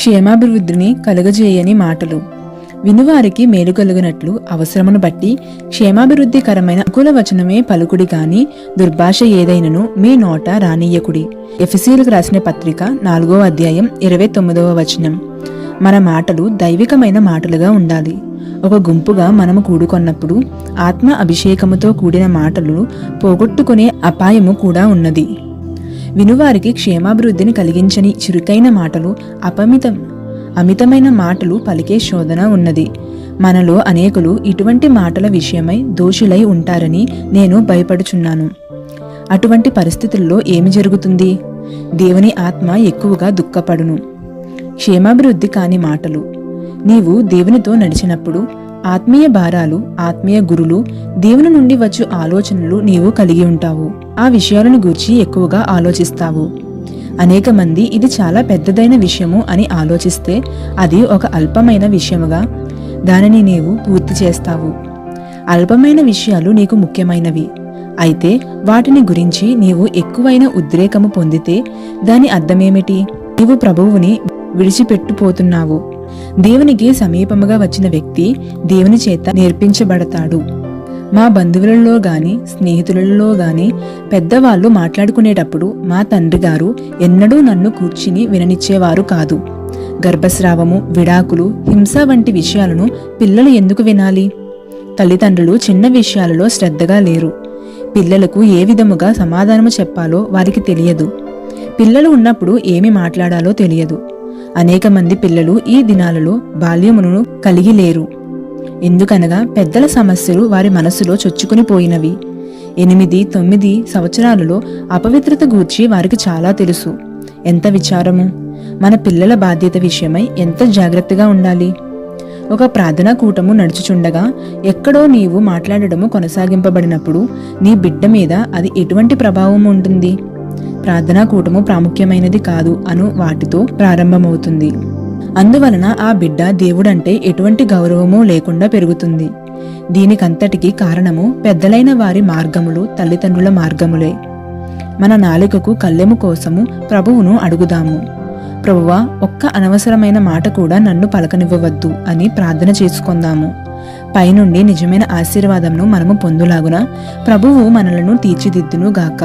క్షేమాభివృద్ధిని కలుగజేయని మాటలు. వినువారికి మేలు కలుగునట్లు అవసరమును బట్టి క్షేమాభివృద్ధికరమైన అనుకూల వచనమే పలుకుడి గాని దుర్భాష ఏదైనను మీ నోట రానియ్యకుడి. ఎఫెసీయులకు రాసిన పత్రిక 4వ అధ్యాయం 29వ వచనం. మన మాటలు దైవికమైన మాటలుగా ఉండాలి. ఒక గుంపుగా మనము కూడుకొన్నప్పుడు ఆత్మ అభిషేకముతో కూడిన మాటలు పోగొట్టుకునే అపాయము కూడా ఉన్నది. వినువారికి క్షేమాభివృద్ధిని కలిగించని చురుకైన మాటలు, అమితమైన మాటలు పలికే శోధన ఉన్నది. మనలో అనేకులు ఇటువంటి మాటల విషయమై దోషులై ఉంటారని నేను భయపడుచున్నాను. అటువంటి పరిస్థితుల్లో ఏమి జరుగుతుంది? దేవుని ఆత్మ ఎక్కువగా దుఃఖపడును. క్షేమాభివృద్ధి కాని మాటలు. నీవు దేవునితో నడిచినప్పుడు ఆత్మీయ భారాలు, ఆత్మీయ గురులు, దేవుని నుండి వచ్చు ఆలోచనలు నీవు కలిగి ఉంటావు. ఆ విషయాలను గూర్చి ఎక్కువగా ఆలోచిస్తావు. అనేక మంది ఇది చాలా పెద్దదైన విషయము అని ఆలోచిస్తే అది ఒక అల్పమైన విషయముగా దానిని నీవు పూర్తి చేస్తావు. అల్పమైన విషయాలు నీకు ముఖ్యమైనవి అయితే వాటిని గురించి నీవు ఎక్కువైన ఉద్రేకము పొందితే దాని అర్థమేమిటి? నీవు ప్రభువుని విడిచిపెట్టుపోతున్నావు. దేవునికి సమీపముగా వచ్చిన వ్యక్తి దేవుని చేత నేర్పించబడతాడు. మా బంధువులలో గాని స్నేహితులలో గాని పెద్దవాళ్ళు మాట్లాడుకునేటప్పుడు మా తండ్రి గారు ఎన్నడూ నన్ను కూర్చుని విననిచ్చేవారు కాదు. గర్భస్రావము, విడాకులు, హింస వంటి విషయాలను పిల్లలు ఎందుకు వినాలి? తల్లిదండ్రులు చిన్న విషయాలలో శ్రద్ధగా లేరు. పిల్లలకు ఏ విధముగా సమాధానము చెప్పాలో వారికి తెలియదు. పిల్లలు ఉన్నప్పుడు ఏమి మాట్లాడాలో తెలియదు. అనేక మంది పిల్లలు ఈ దినాలలో బాల్యమును కలిగి లేరు. ఎందుకనగా పెద్దల సమస్యలు వారి మనసులో చొచ్చుకుని పోయినవి. 8-9 సంవత్సరాలలో అపవిత్రత గూర్చి వారికి చాలా తెలుసు. ఎంత విచారము! మన పిల్లల బాధ్యత విషయమై ఎంత జాగ్రత్తగా ఉండాలి. ఒక ప్రార్థనా కూటము నడుచుచుండగా ఎక్కడో నీవు మాట్లాడడము కొనసాగింపబడినప్పుడు నీ బిడ్డ మీద అది ఎటువంటి ప్రభావం ఉంటుంది? ప్రార్థనా కూటము ప్రాముఖ్యమైనది కాదు అను వాటితో ప్రారంభమవుతుంది. అందువలన ఆ బిడ్డ దేవుడంటే ఎటువంటి గౌరవమూ లేకుండా పెరుగుతుంది. దీనికంతటికీ కారణము పెద్దలైన వారి మార్గములు, తల్లిదండ్రుల మార్గములే. మన నాలుకకు కళ్ళెము కోసము ప్రభువును అడుగుదాము. ప్రభువా, ఒక్క అనవసరమైన మాట కూడా నన్ను పలకనివ్వవద్దు అని ప్రార్థన చేసుకుందాము. పైనుండి నిజమైన ఆశీర్వాదంను మనము పొందులాగున ప్రభువు మనలను తీర్చిదిద్దును గాక.